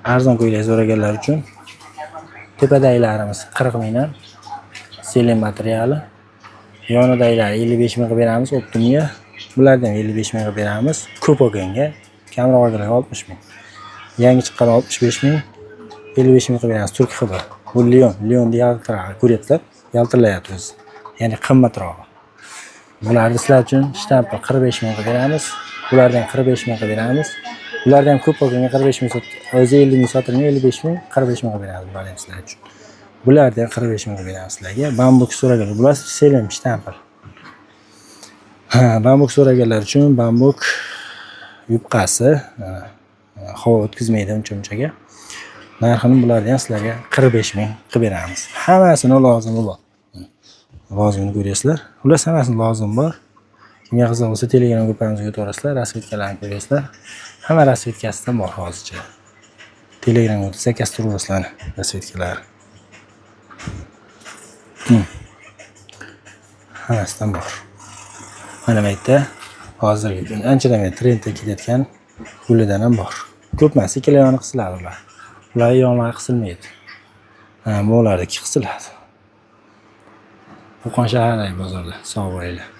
Arzon ko'ylak so'raganlar uchun tepadagilarimiz 40 mingdan selen materiali, yonidagilar 55 ming qilib beramiz optimga. Bulardan 55 ming qilib beramiz. Ko'p olganga, kamroq olganlarga 60 ming. Yangi chiqqan 65 ming, 55 ming qilib beramiz. Turk hibi. Bu Leonda yaltiraydi, ko'ryapsizlar? Yaltirlayapti o'zi. Ya'ni qimmatroq. Bularni sizlar uchun shtampi 45 ming qilib beramiz. Bulardan 45 ming qilib beramiz. Bulardan ham ko'p olganga 45 ming o'zi 50 ming sotilgan, 55 ming, 45 ming qilib beramiz bularni ham sizlar uchun. Bulardan 45 ming qilib beramiz sizlarga. Bambuk so'raganlar, bular selen shtampi. Bambuk so'raganlar uchun bambuk yubqasi havo o'tkazmaydi uncha-munchaga. Narxini bularni ham sizlarga 45 ming qilib beramiz. Hammasini lozimi bor. Lozimini ko'rasizlar. Ular hammasini lozim bor. Kimga qiziq bo'lsa Telegram gruppamizga o'tib rasvetkalarni ko'rasizlar. Hamma rasvetkasidan bor hozircha. Telegramga o'tib zakaz turasizlar rasvetkalar. Hammasidan bor. Mana bu yerda hozirgi kun anchadan beri trendda ketayotgan gullidan ham bor. Ko'p emas, ikkala yoni qisiladi ular. Ular yonlari qisilmaydi. Mo'larniki qisiladi. Qo'qon shahridagi bozorda sog' bo'linglar.